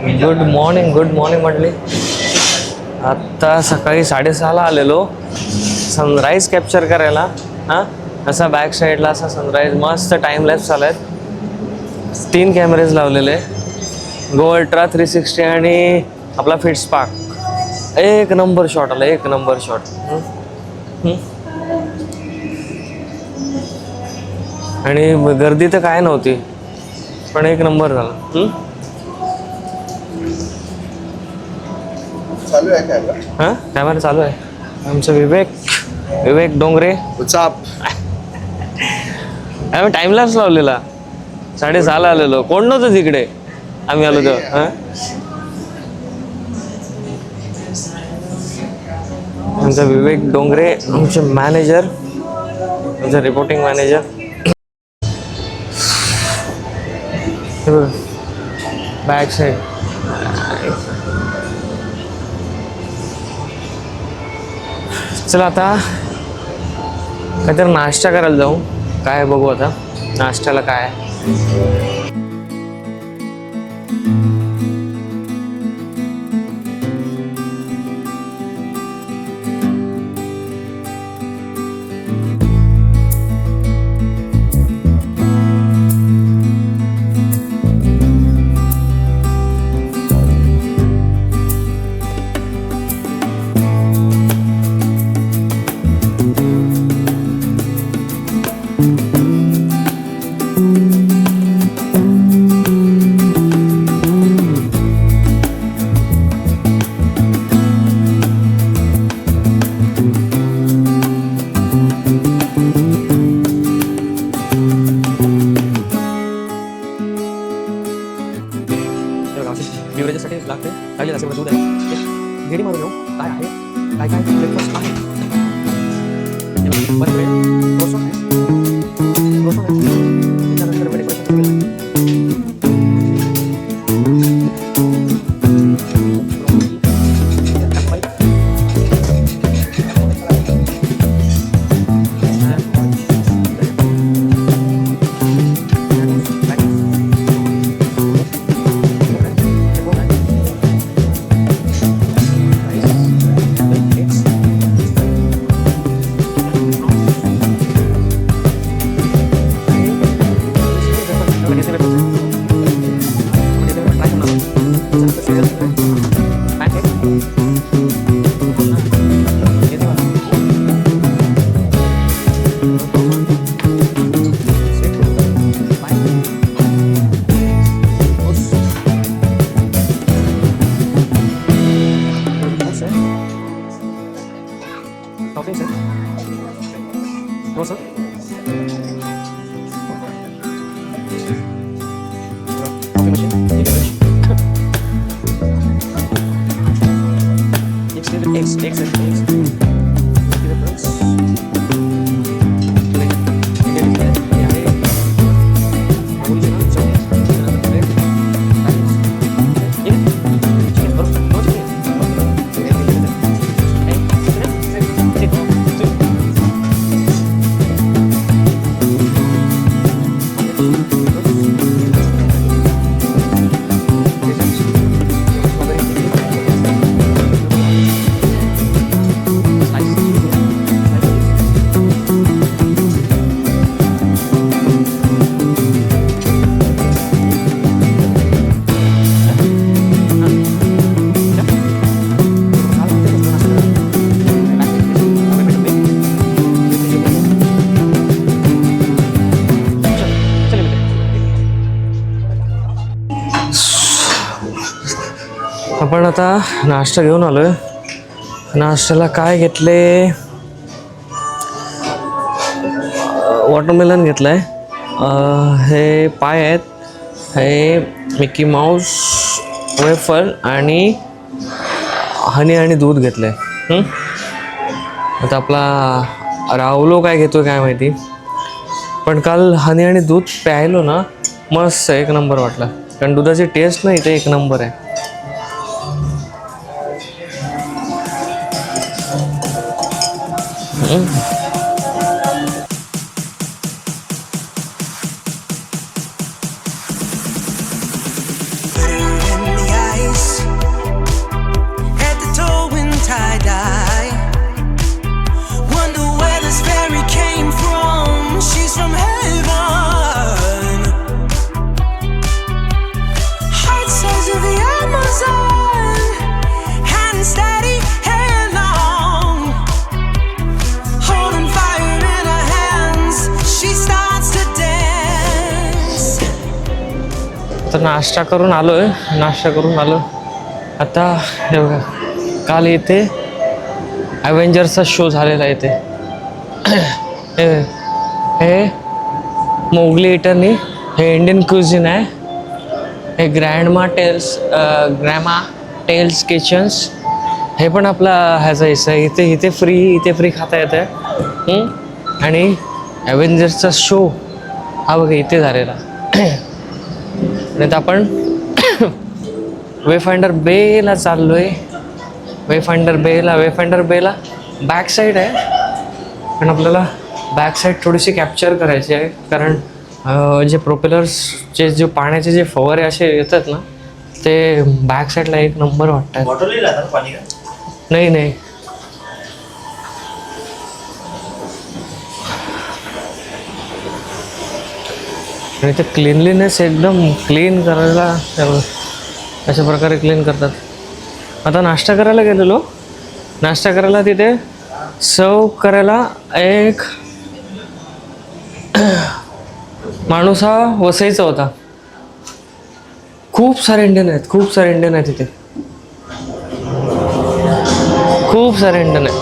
Good morning म्हटली. आत्ता सकाळी 6:30ला आलेलो सनराईज कॅप्चर करायला. हां, असा बॅक साईडला असा सनराईज मस्त टाईम लॅप्स आला आहेत. 3 कॅमेरेज लावलेले, गो अल्ट्रा 360 आणि आपला फिट स्पार्क. एक नंबर शॉट आला, एक नंबर शॉट. आणि गर्दी तर काय नव्हती, पण एक नंबर झाला. चालू आहे कॅमेरा. हां, कॅमेरा चालू आहे. आमचं विवेक डोंगरे. चाप आम्ही टाइमलॅप्स लावलेला. 6:30ला आलेलो, कोण नव्हतं तिकडे. आम्ही आलो तेव्हा. आमचा विवेक डोंगरे, आमचे मॅनेजर, आमचा रिपोर्टिंग मॅनेजर. Back side. चला आता काहीतरी नाश्ता करायला जाऊ. काय बघू आता नाश्त्याला काय. बिवरेजसाठी लागते काही असेल दूध आहे. गेडी मारून येऊ काय आहे, काय काय ब्रेकफास्ट आहे. बरं वेळ क्रोसॉन आहे, त्याच्यानंतर ब्रेकफास्ट आपण आता नाश्ता घेऊन आलोय. नाश्त्याला काय घेतले, वॉटरमेलन घेतलाय. हे पाय आहेत, हे मिकी माऊस वेफर आणि हनी आणि दूध घेतलंय. आता आपला राहुलो काय घेतोय काय माहिती, पण काल हनी आणि दूध प्यायलो ना, मस्त एक नंबर वाटला. कारण दुधाची टेस्ट नाही ते एक नंबर आहे. In the तर नाश्ता करून आलो आता. हे बघा, काल इथे ॲव्हेंजर्सचा शो झालेला आहे इथे. हे मोगली इटरनी, हे इंडियन क्युझिन आहे. हे ग्रॅमा टेल्स किचन्स, हे पण आपला ह्याचा हिस्सा आहे. इथे फ्री खाता येतं. आणि ॲव्हेंजर्सचा शो हा बघा इथे झालेला. नाही तर आपण वेफाइंडर बेला चाललोय. वेफाइंडर बेला बॅक साईड आहे, पण आपल्याला बॅक साईड थोडीशी कॅप्चर करायची आहे. कारण जे प्रोपेलर्सचे जे पाण्याचे जे फवारे असे येतात ना, ते बॅक साईडला एक नंबर वाटतात. नाही आणि ते क्लीनलीनेस एकदम क्लीन करायला अशा प्रकारे क्लीन करतात. आता नाश्ता करायला तिथे सर्व करायला एक माणूस हा वसईचा होता. खूप सारे इंडियन आहेत तिथे, खूप सारे इंडियन आहेत.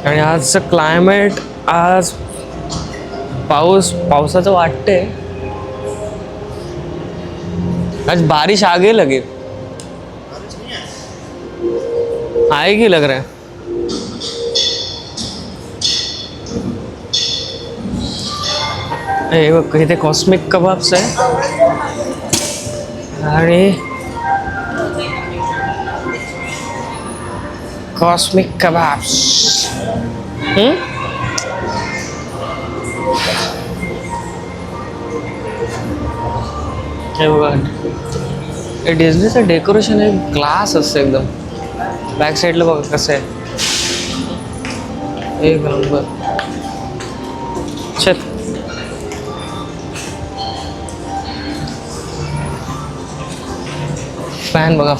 आणि आजचं क्लायमेट, आज पावसाचं वाटतंय. आज बारिश आगे लगे आएगी लग रहा है. हे बघ, इथे कॉस्मिक कबाब्स आहे आणि कॉस्मिक कबाब्स. हे बघा, हे डिझनीचं डेकोरेशन आहे. ग्लास असतं एकदम. बॅक साईडला बघा कसं आहे, एक नंबर. छत फॅन बघा,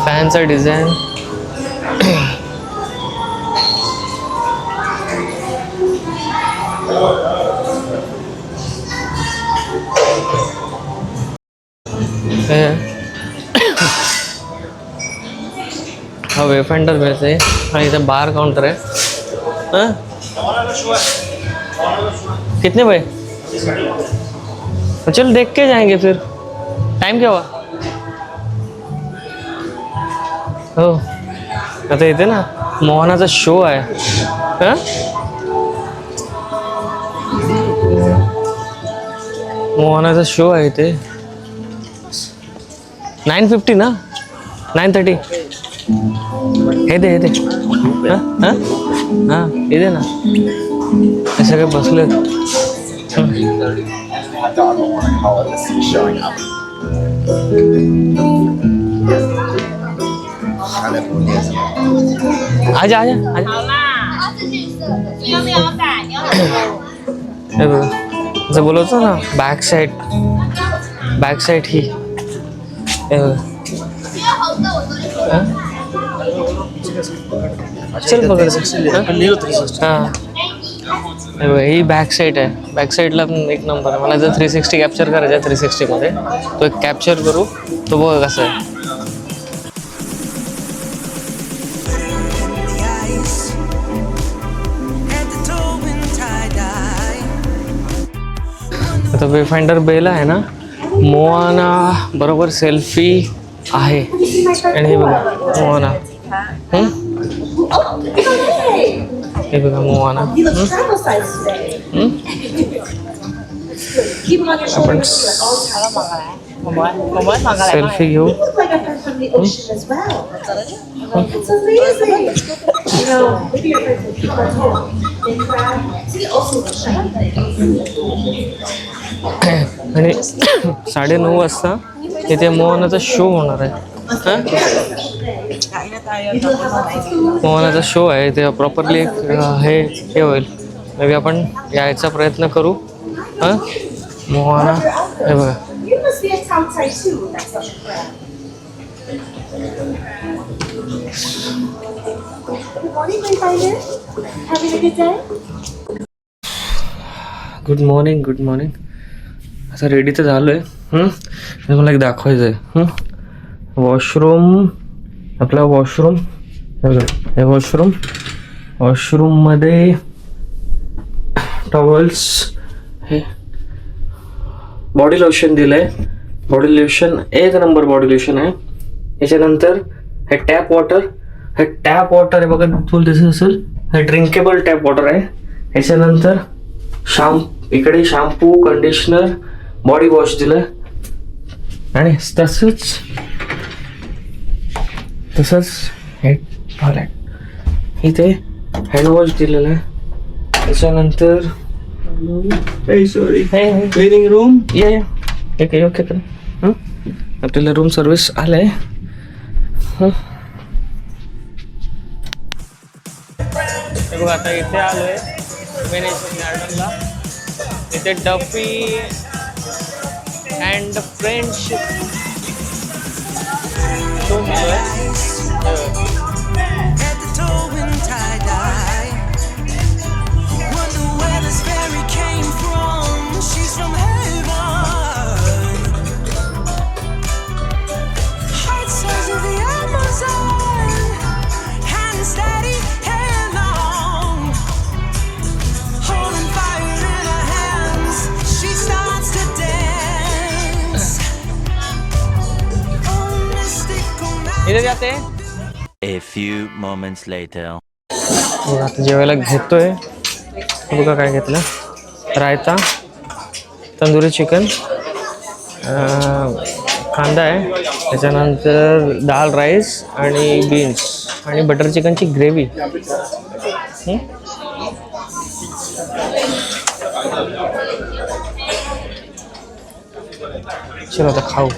फॅनचा डिझाईन. हा वेफाइंडर बेस आहे आणि इथे बार काउंटर आहे. कितने भाई? चलो देख के जाएंगे फिर. टाइम क्या हुआ? हो, आता इथे ना मोहनाचा शो आहे. मोहनाचा शो आहे इथे. 9:50 ना, 9:30. हे दे हां इथे ना, हे सगळे बसलेत. आजा हे बघा, जसं बोलवतो ना, बॅक साईड ही. हे बघा, चल पकड. हां, ही बॅक साईड आहे. बॅक साईडला एक नंबर आहे. मला जर 360 कॅप्चर करायचं आहे, 360 मध्ये तो एक कॅप्चर करू. तो बघा कसं आहे. आता वेफाइंडर बेला आहे ना, मोआना बरोबर सेल्फी आहे. आणि हे बघा मोआना, हे बघा मोआना. आपण सेल्फी घेऊ. आणि 9:30 वाजता इथे मोहनाचा शो होणार आहे. मोहनाचा शो आहे ते प्रॉपरली हे होईल. मे बी आपण यायचा प्रयत्न करू. मोहना हे बघा, गुड मॉर्निंग गुड मॉर्निंग. असं रेडी तर झालो आहे. मला एक दाखवायचं आहे. वॉशरूम, आपला वॉशरूम हे वॉशरूम. वॉशरूममध्ये टॉवल्स, हे बॉडी लोशन दिलं आहे. बॉडी लोशन एक नंबर बॉडी लोशन आहे. याच्यानंतर हे टॅप वॉटर. हे टॅप वॉटर आहे बघा, तुला दिसत असेल. हे ड्रिंकेबल टॅप वॉटर आहे. याच्यानंतर इकडे शॅम्पू, कंडिशनर, बॉडी वॉश दिलं. आणि तसंच हे इथे हँडवॉश दिलेलं आहे. त्याच्यानंतर क्लिनिंग रूम. ओके ओके कर. आपल्याला रूम सर्विस आलंय. बघा आता इथे आलोय वेनेशन गार्डनला. इथे डफी अँड फ्रेंडशिप शो केलोय. इथे जाते. A few moments later. आता जेवायला घेतोय. बघा काय घेतलं. रायता, तंदुरी चिकन, कांदा आहे. त्याच्यानंतर दाल राईस आणि बीन्स आणि बटर चिकनची ग्रेव्ही. चलो आता खाऊ.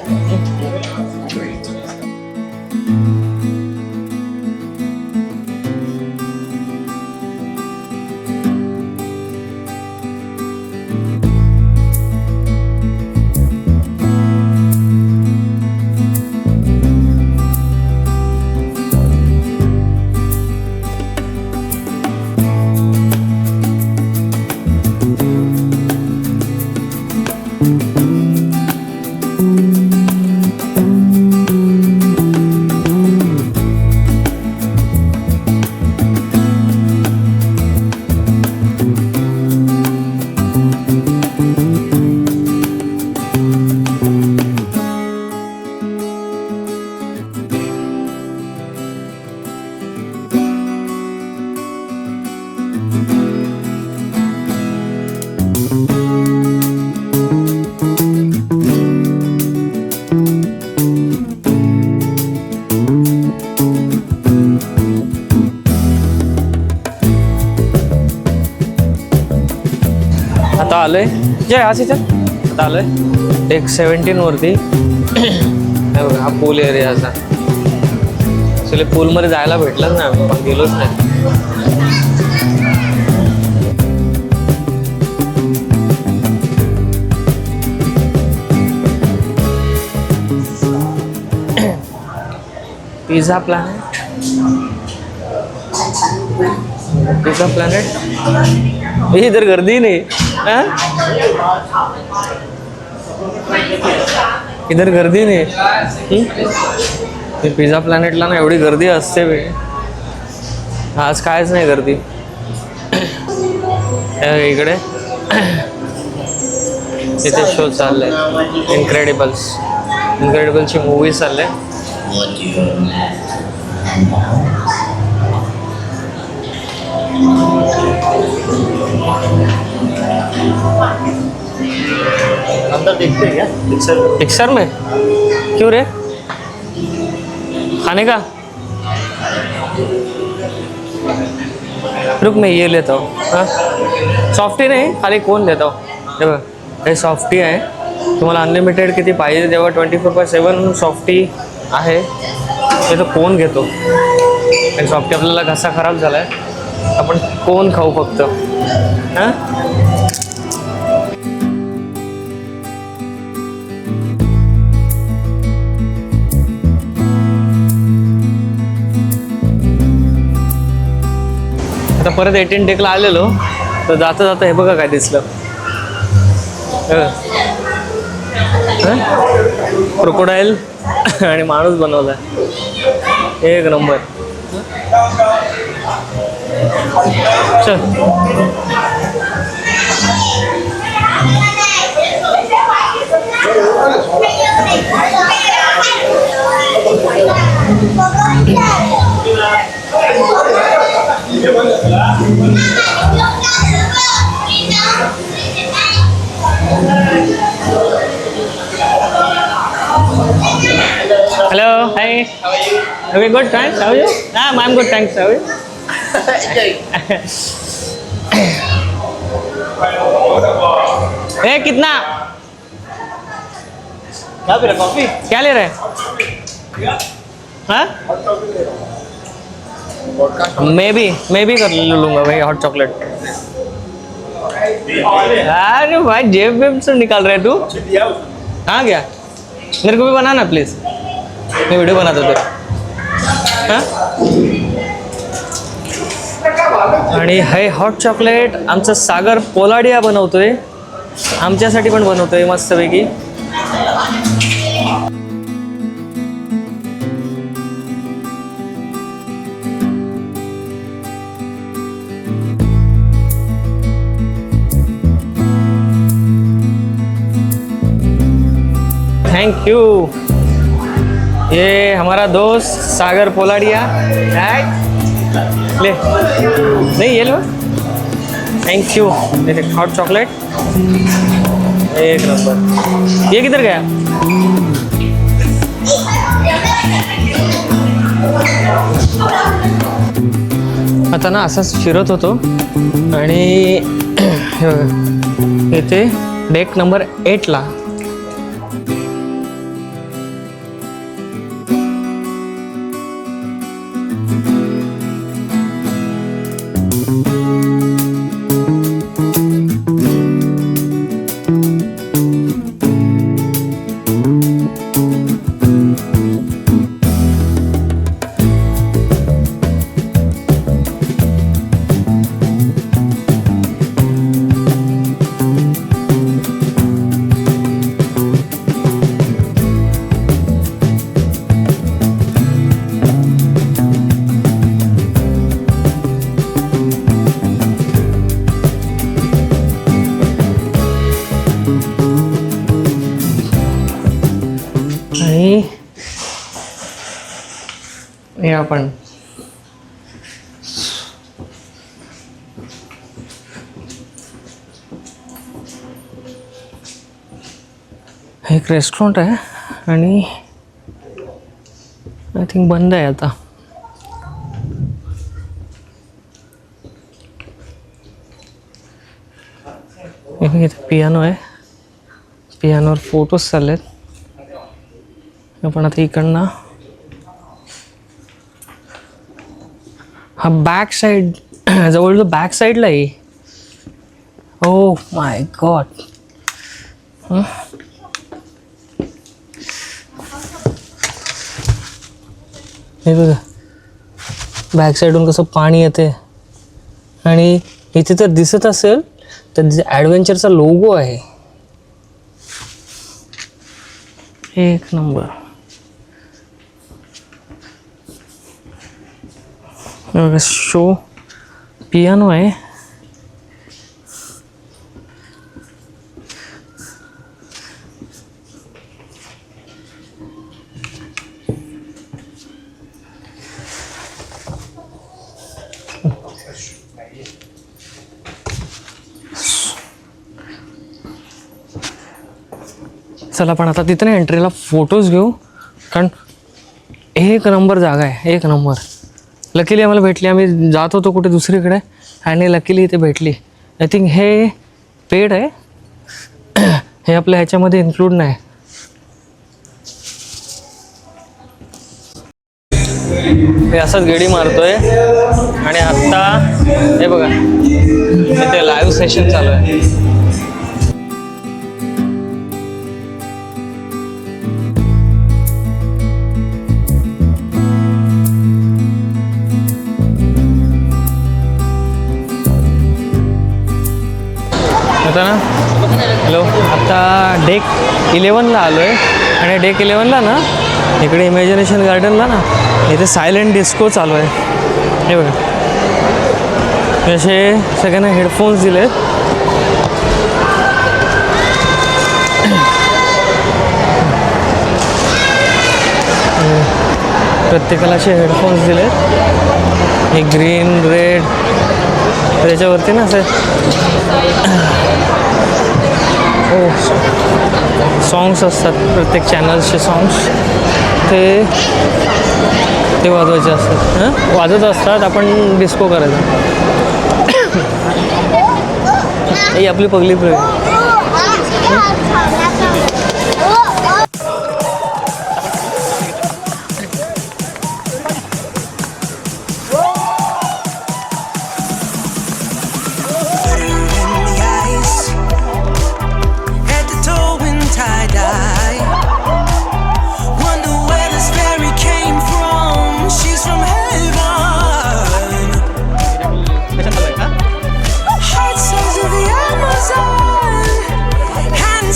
आता आलोय जय आज इथे. आता आलोय एक 17 वरती. बघा हा पूल एरिया असा. ॲक्च्युली पूलमध्ये जायला भेटलंच नाही, आम्ही पण गेलोच नाही. Pizza planet. Pizza planet. इधर गर्दी नहीं. इधर गर्दी नाही. पिझ्झा प्लॅनेटला ना एवढी गर्दी असते बे. आज कायच नाही गर्दी इकडे. इथे शो चाललाय इनक्रेडिबलची मूवी चालले. अंदर देखते हैं क्या पिक्चर में? क्यों रे, खाने का? रुक मैं ये लेता हूँ. हाँ सॉफ्टी नाही, खाली कोण लेता हूँ. हे बघ हे सॉफ्टी आहे. तुम्हाला अनलिमिटेड किती पाहिजे तेव्हा 24/7 सॉफ्टी आहे. हे तो कोण घेतो. आणि सॉफ्टी आपल्याला घसा खराब झाला आहे, आपण कोण खाऊ फक्त. हां आता परत 18 टेकला आलेलो तर जाता जाता हे बघा काय दिसलं. क्रोकोडाईल आणि माणूस बनवलाय. एक नंबर. चल. Hello, hi. How are you? Okay, good, thanks. How are you? I'm good, thanks. How are you? Hey, कितना? क्या ले रहे? कॉफी? क्या ले रहे? हाँ? मैं भी कर लूँगा भाई हॉट चॉकलेट. अरे भाई जेब वेब से निकाल रहे तू? हाँ क्या? मेरे को भी बनाना प्लीज. मैं वीडियो बनाता होते. हाँ? आणि हे हॉट चॉकलेट आमचा सागर पोलाडिया बनवतोय. आमच्यासाठी पण बनवतोय मस्तपैकी. Thank you. ये हमारा दोस्त सागर पोलाडिया है. ले नहीं ये लो. Thank you. मेरे हॉट चॉकलेट एक नंबर. ये किधर गया? आता ना असंच फिरत होतो आणि इथे डेक नंबर 8ला आणि हे आपण एक रेस्टॉरंट आहे आणि आय थिंक बंद आहे आता. इथे पियानो आहे. पियानोवर फोटोज चाललेत. आपण आता इकडनं हा बॅक साईड जवळ बॅक साईडला आहे. Oh my God. हे बघा बॅक साईडून कसं पाणी येते आणि इथे तर दिसत असेल तर ॲडव्हेंचरचा लोगो आहे. एक नंबर. शो पियानो आहे. चला पण आता तिथे एंट्रीला फोटोज घेऊ कारण एक नंबर जागा आहे. एक नंबर. लकीली आम्हाला भेटली. आम्ही जात होतो कुठे दुसरीकडे आणि लकीली इथे भेटली. आय थिंक हे पेड आहे. हे आपल्या ह्याच्यामध्ये इन्क्लूड नाही. हे असंच गेडी मारतोय आणि आत्ता हे बघा इथे लाईव्ह सेशन चालू आहे. होता ना. हॅलो, आता डेक 11ला आलो आहे आणि डेक 11ला ना इकडे इमॅजिनेशन गार्डनला ना इथे सायलेंट डिस्को चालू आहे. हे बघा, असे सगळ्यांना हेडफोन्स दिले आहेत. प्रत्येकाला असे हेडफोन्स दिलेत. हे ग्रीन रेड त्याच्यावरती ना असे सॉंग्स असतात. प्रत्येक चॅनल्सचे सॉंग्स ते वाजवायचे असतात. वाजत असतात. आपण डिस्को करायचा. ही आपली पगली प्रेम.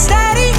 Steady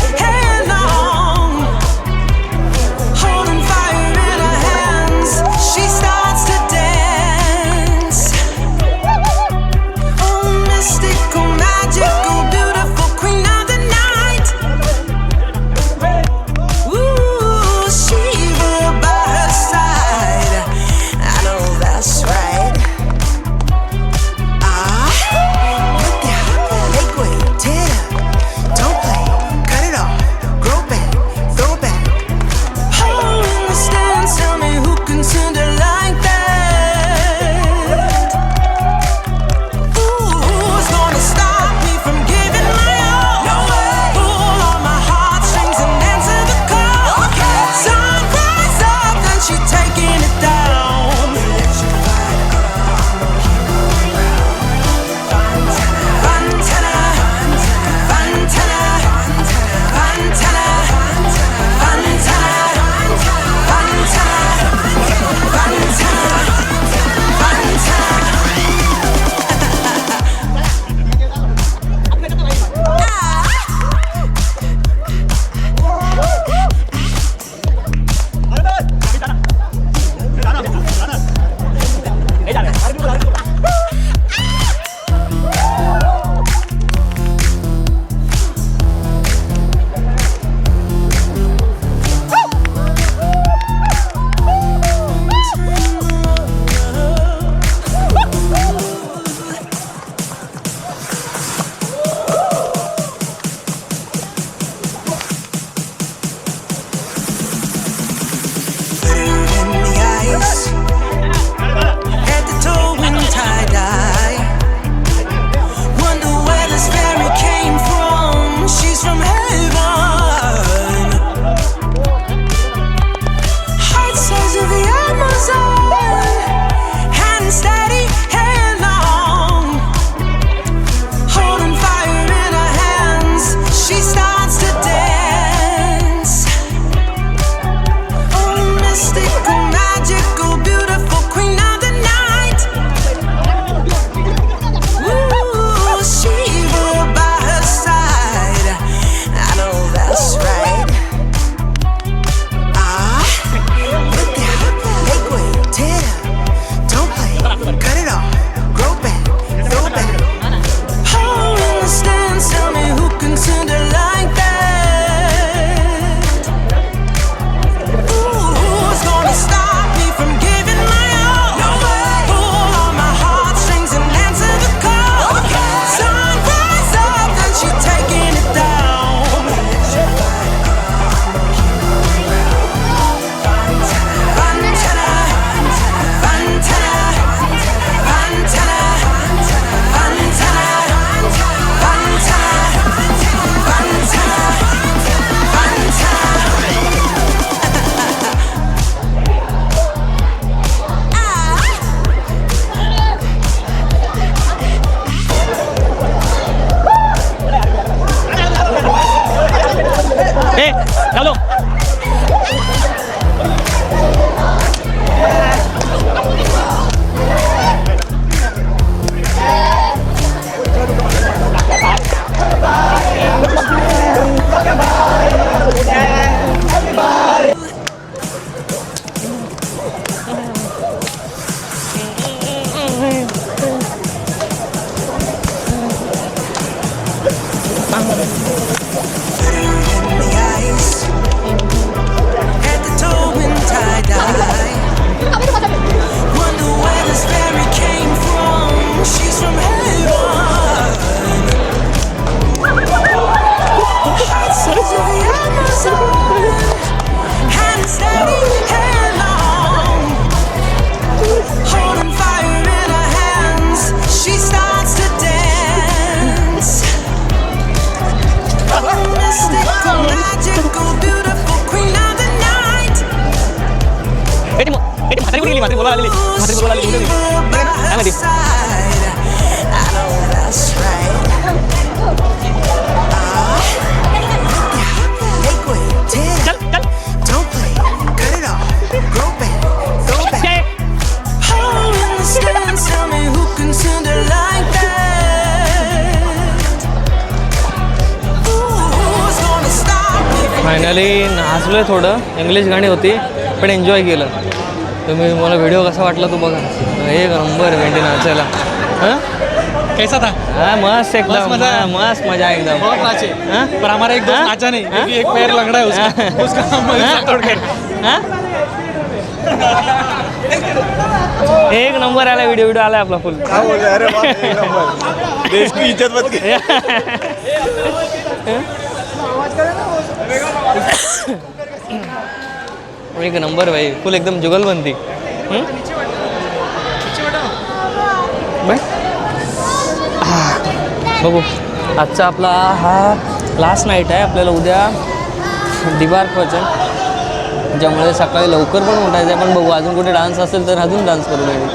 फायनली नाचलोय थोडं. इंग्लिश गाणी होती पण एन्जॉय केलं. तुम्ही मला व्हिडिओ कसा वाटला तू बघा. एक नंबर भेंडी नाचायला. हां कैसा था? हाँ मस्त एकदम. मस्त मजा एकदम. बहुत नाचे. पर हमारा एक दोस्त नाचा नहीं क्योंकि एक पैर लंगड़ा है उसका. उसका हम तोड़ के. एक नंबर आला व्हिडिओ आला आपला फुल. क्या बोल रहे? अरे बाप रे, एक नंबर. देश की इज्जत मत गई. एक नंबर भाई. फुल एकदम जुगलबंदी. बघू आजचा आपला हा लास्ट नाईट आहे. आपल्याला उद्या डिबार्क व्हायचं, ज्यामुळे सकाळी लवकर पण उठायचं आहे. पण बघू अजून कुठे डान्स असेल तर अजून डान्स करू पाहिजे.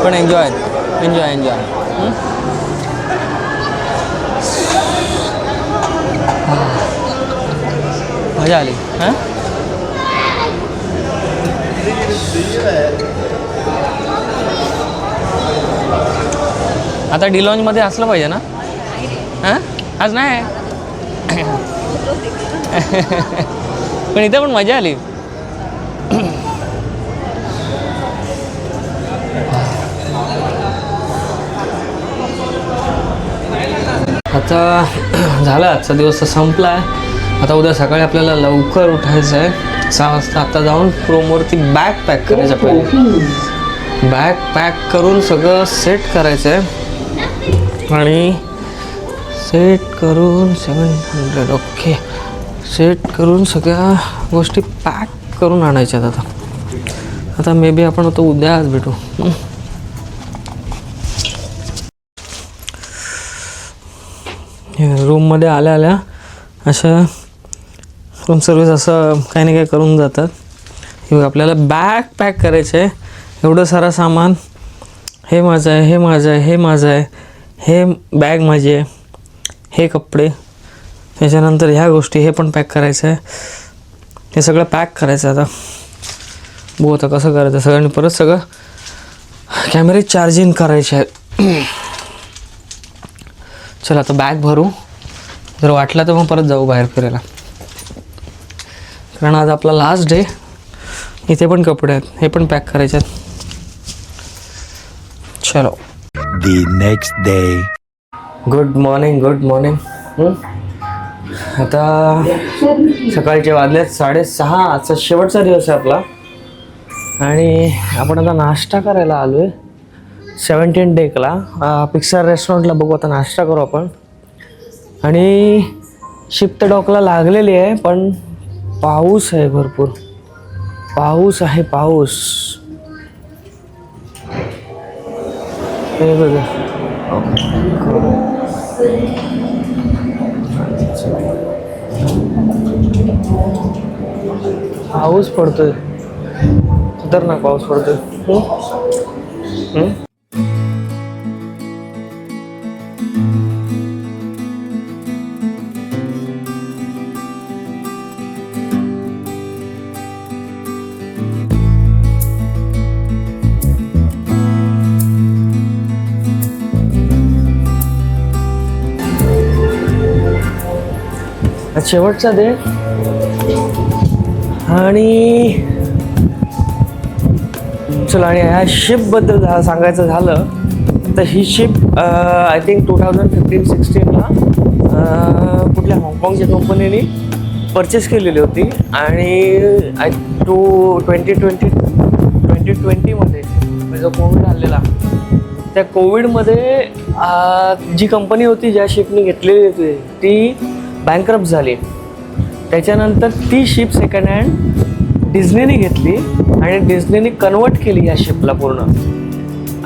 पण एन्जॉय एन्जॉय एन्जॉय. मजा आली. हां आता डी लॉन्जमध्ये असलं पाहिजे ना. हां आज नाही पण इथं पण मजा आली. आता झालं, आजचा दिवस तर संपला आहे. आता उद्या सकाळी आपल्याला लवकर उठायचं आहे 6 वाजता. आता जाऊन क्रोमवरती बॅग पॅक करायचं. पहिले बॅग पॅक करून सगळं सेट करायचं आहे आणि सेट करून 700 ओके सेट करून सगळ्या गोष्टी पॅक करून आणायच्यात. आता मे बी आपण आता उद्याच भेटू. रूममध्ये आल्या आल्या अशा रूम सर्विस असं काही ना काही करून जातात. हे आपल्याला बॅग पॅक करायचं आहे. एवढं सारं सामान. हे माझं आहे, हे माझं आहे, हे माझं आहे, हे बॅग माझी आहे, हे कपडे, त्याच्यानंतर ह्या गोष्टी, हे पण पॅक करायचं आहे. हे सगळं पॅक करायचं. आता बघू आता कसं करायचं सगळ्यांनी. परत सगळं कॅमेरे चार्जिंग करायचे आहेत. चला आता बॅग भरू. जर वाटलं तर मग परत जाऊ बाहेर फिरायला, कारण आज आपला लास्ट डे. इथे पण कपडे आहेत, हे पण पॅक करायचे आहेत. चलो. The next day. Good morning. Good morning. आता सकाळचे वाजलेत 6:30. आजचा शेवटचा दिवस आहे आपला आणि आपण आता नाश्ता करायला आलो आहे 17 डेकला पिक्सर रेस्टॉरंटला. बघू आता नाश्ता करू आपण. आणि शिफ्ट डॉकला लागलेली आहे पण पाऊस आहे, भरपूर पाऊस आहे. पाऊस हे बघा. पाऊस पडतोय, खतरनाक पाऊस पडतोय. शेवटचा डे आणि चला. आणि ह्या शिपबद्दल सांगायचं झालं तर ही शिप आय थिंक 2015-16ला कुठल्या हाँगकाँगच्या कंपनीने परचेस केलेली होती आणि 2020मध्ये जो कोविड आलेला त्या कोविडमध्ये जी कंपनी होती ज्या शिपनी घेतलेली होती ती बँकरप्ट झाली. त्याच्यानंतर ती शिप सेकंड हँड डिझनीने घेतली आणि डिझनीने कन्वर्ट केली या शिपला पूर्ण.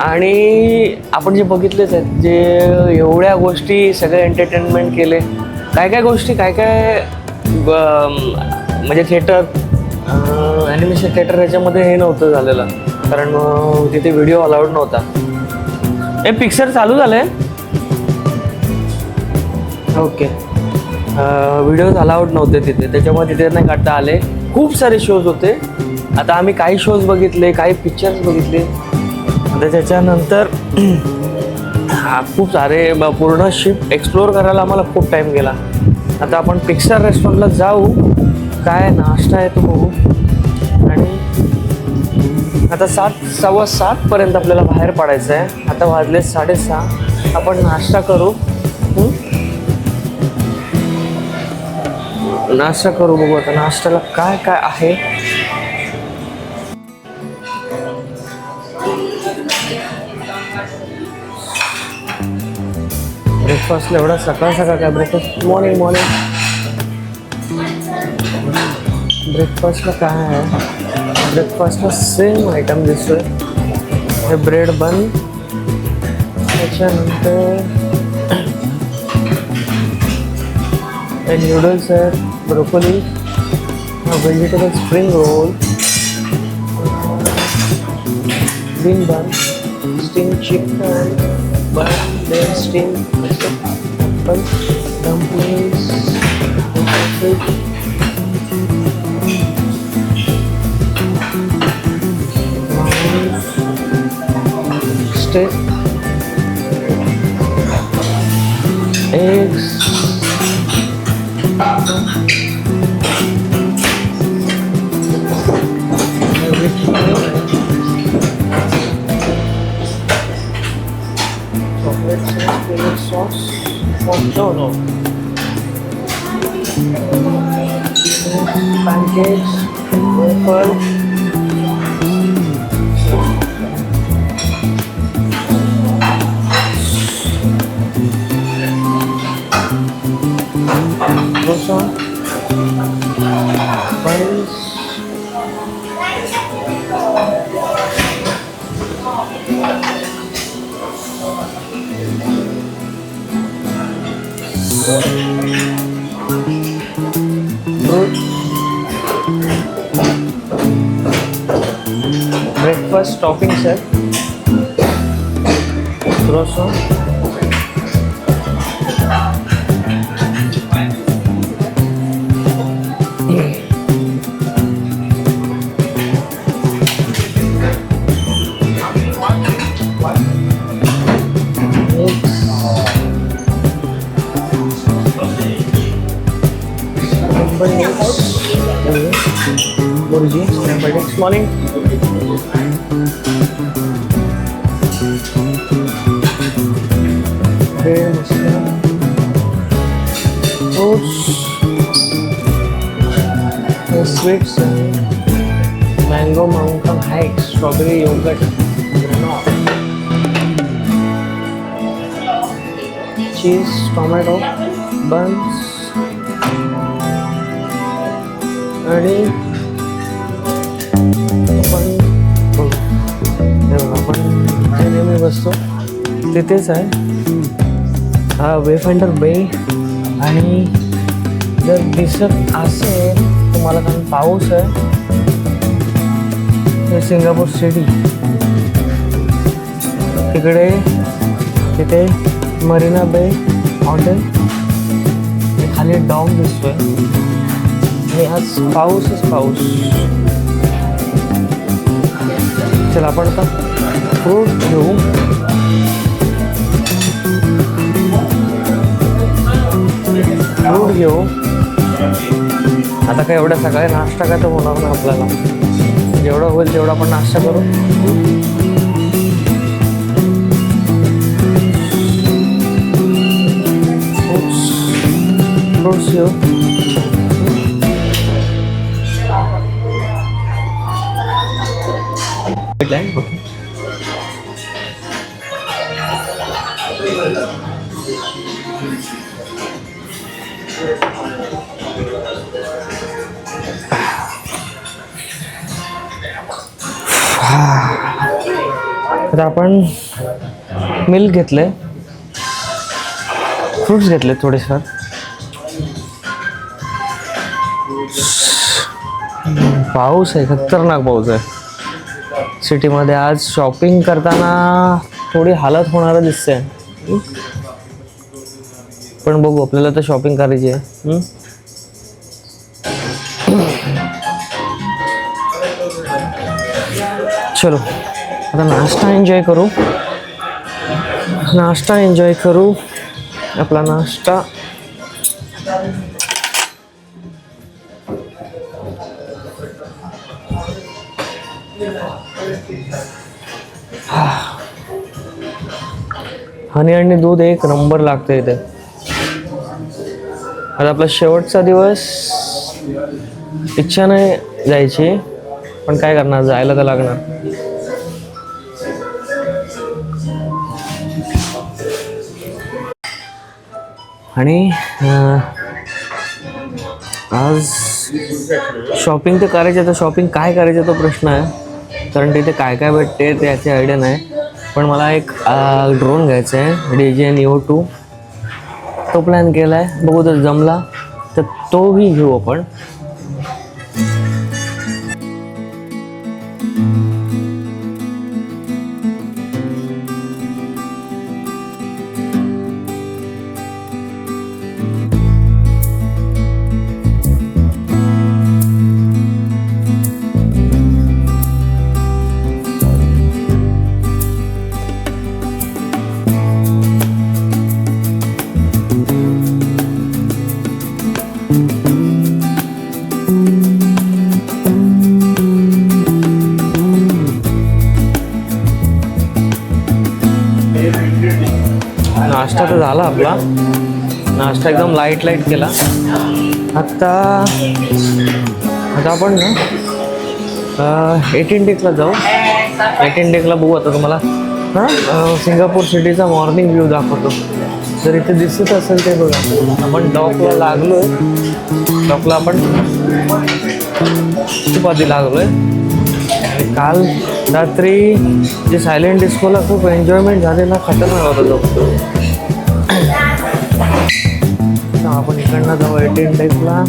आणि आपण जे बघितलेच आहेत जे एवढ्या गोष्टी सगळे एंटरटेनमेंट केले काय गोष्टी काय म्हणजे थिएटर ॲनिमेशन थिएटर ह्याच्यामध्ये हे नव्हतं झालेलं कारण तिथे व्हिडिओ अलाउड नव्हता. हे पिक्चर चालू झालं आहे ओके. व्हिडिओज अलाउड नव्हते तिथे त्याच्यामुळे तिथे नाही काढता आले. खूप सारे शोज होते. आता आम्ही काही शोज बघितले काही पिक्चर्स बघितले. त्याच्यानंतर खूप सारे पूर्ण शिप एक्सप्लोअर करायला आम्हाला खूप टाईम गेला. आता आपण पिक्चर रेस्टॉरंटला जाऊ काय नाश्ता आहे तो बघू. आणि आता 7:15 आपल्याला बाहेर पडायचं आहे. आता वाजले 6:30. आपण नाश्ता करू बघू आता नाश्त्याला काय काय आहे. ब्रेकफास्टला एवढा सकाळ काय ब्रेकफास्ट मॉर्निंग ब्रेकफास्टला काय आहे. ब्रेकफास्टला सेम आयटम दिसतोय. हे ब्रेड बन त्याच्यानंतर हे नूडल्स आहेत broccoli vegetable spring roll green bun steam chicken bun then steam dumplings steak eggs sauce. No. Pancakes, waffle. Croissant. Buns. Breakfast topping set croissant Burji, scrambled eggs, morning. Bread, mushroom, fruits, sweets, mango mountain hike, strawberry yogurt, granola, cheese, tomato, buns, आणि आपण जे नेहमी बसतो तिथेच आहे. हा वेफंडर बे आणि जर दिसत असेल तुम्हाला कारण पाऊस आहे हे सिंगापूर सिटी तिथे मरीना बे हॉटेल खाली डॉग दिसतोय आणि आज पाऊसच पाऊस. चला आपण आता फ्रूट घेऊ. आता काय एवढ्या सकाळी नाश्ता काय तर होणार नाही आपल्याला. जेवढं होईल तेवढा आपण नाश्ता करू. फ्रूट्स घेऊ. आता आपण मिल्क घेतले, फ्रुट्स घेतले थोडेफार. पाऊस आहे, खतरनाक पाऊस आहे सिटीमध्ये. आज शॉपिंग करताना थोडी हालत होणार दिसते, पण बघू, आपल्याला तर शॉपिंग करायची आहे. चलो आता नाश्ता एन्जॉय करू. आपला नाश्ता हनी आणि दूध एक नंबर लागतं इथे. आता आपला शेवटचा दिवस. इच्छा नाही जायची, पण काय करणार, जायला तर लागणार. आणि आज शॉपिंग तर करायचं, तर शॉपिंग काय करायचं तो प्रश्न आहे, कारण तिथे काय काय भेटते ते याची आयडिया नाही. पण मला एक ड्रोन घ्यायचा आहे, DJI Neo 2. तो प्लॅन केला आहे, बघू जर जमला तर तोही घेऊ आपण. नाश्ता तर झाला आपला. नाश्ता एकदम लाईट केला. आता आपण ना 18 डेकला जाऊ. 18 डेकला बघू. आता तुम्हाला सिंगापूर सिटीचा मॉर्निंग व्ह्यू दाखवतो. जर इथे दिसत असेल ते बघा. आपण डॉकला लागलो आहे. डॉकला आपण खूप आधी लागलो आहे. आणि काल रात्री जे सायलेंट डिस्कोला खूप एन्जॉयमेंट झालेला, खतरनाक होता तो. आपण इकडनं जाऊ 18 डेकला.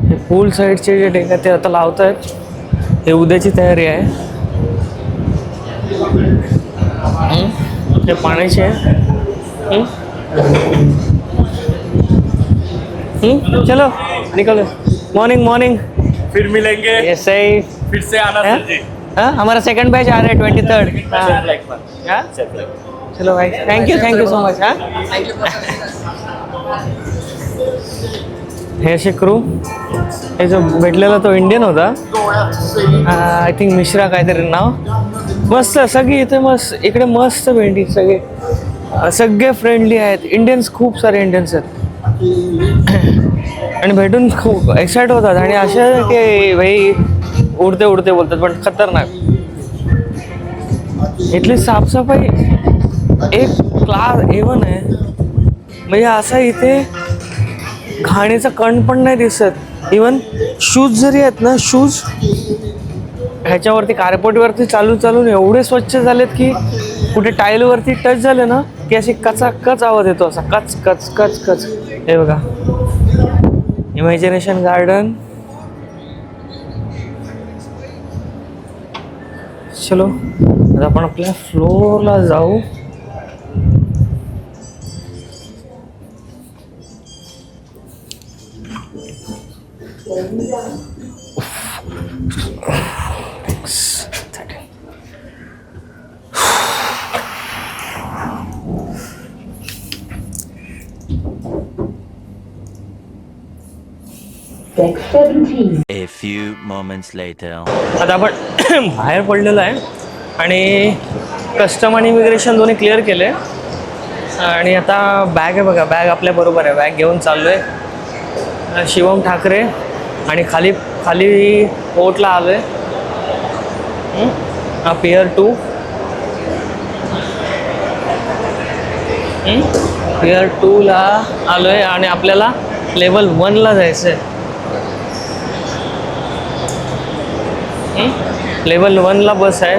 हे पूल साईडचे जे डेक आहेत ते आता लावत आहेत. हे उद्याची तयारी आहे. हे पाण्याची आहे. चलो निकलो. मॉर्निंग फिर मिलेंगे, यस सही. फिर से आना सर जी. हाँ हमारा सेकंड बैच आ रहा है 23rd. चलो भाई, थँक्यू सो मच. हां हे असे क्रू, हे जो भेटलेला तो इंडियन होता, आय थिंक मिश्रा काहीतरी नाव. मस्त सगळी इथे, मस्त इकडे मस्त भेंडी सगळे, सगळे फ्रेंडली आहेत. इंडियन्स खूप सारे इंडियन्स आहेत आणि भेटून खूप एक्साइट होतात. आणि असे की भाई उडते उडते बोलतात, पण खतरनाक. इथली साफसफाई एक क्लास A1 आहे. म्हणजे असं इथे घाणीचा कण पण नाही दिसत. इवन शूज जरी आहेत ना, शूज ह्याच्यावरती कार्पेटवरती चालून एवढे स्वच्छ झालेत की कुठे टाईलवरती टच झाले ना की अशी कचाकच आवाज येतो, असा कच कच कच कच. हे बघा, इमॅजिनेशन गार्डन. चलो आता आपण आपल्या फ्लोअरला जाऊ. A few moments later. आता आपण बाहेर पडलेलो आहे आणि कस्टम आणि इमिग्रेशन दोन्ही क्लिअर केले. आणि आता बॅग आहे बघा, बॅग आपल्या बरोबर आहे, बॅग घेऊन चाललो आहे. शिवम ठाकरे आणि खाली खाली पोर्टला आलो आहे. पियर 2 पियर 2ला आलो आहे आणि आपल्याला लेवल 1ला जायचं आहे. लेवल 1ला बस आहे.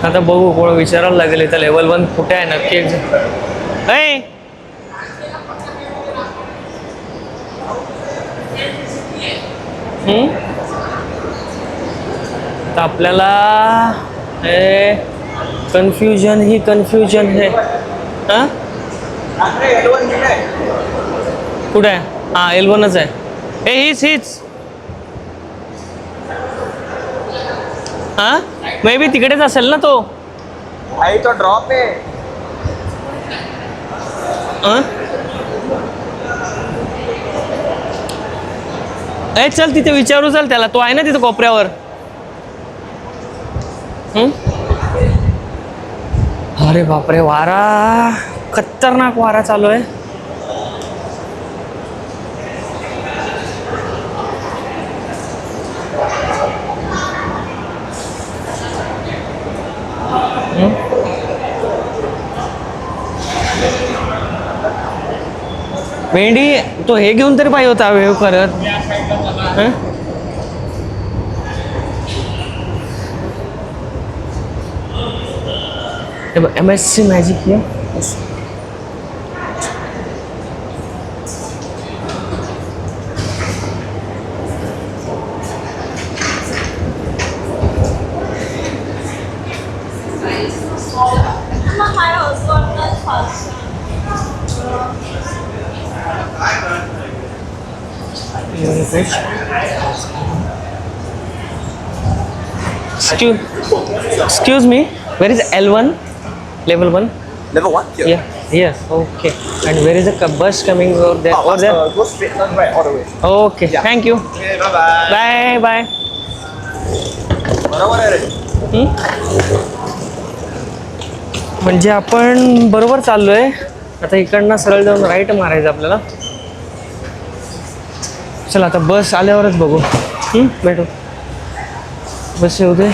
आता बघू, कोण विचारायला लागेल इथं लेवल 1 कुठे आहे नक्की. तर आपल्याला हे कन्फ्युजन ही कन्फ्युजन है. हां कुठे आहे? हां L1च आहे. हे हीच हां मे बी तिकडेच असेल ना तो. भाई तो ड्रॉप आहे. चल तिथे विचारू, चल त्याला, तो आहे ना तिथे कोपऱ्यावर. अरे बापरे, वारा, खतरनाक वारा चालू आहे. भेंडी तो हे घेऊन तरी पाहिजे होता वेव करत. MSC मॅजिक ये Excuse me, where is L1? Level 1? Level 1? Yeah. Yes. Okay. And where is the bus coming over there? Over there? Go straight, turn right all the way. Okay. Yeah. Thank you. Okay, bye bye. Bye. बरोबर आहे रे. म्हणजे आपण बरोबर चाललोय. आता इकडनं सरळ जाऊन राईट मारायचं आपल्याला. चला आता बस आल्यावरच बघू. भेटू. बस येऊ दे.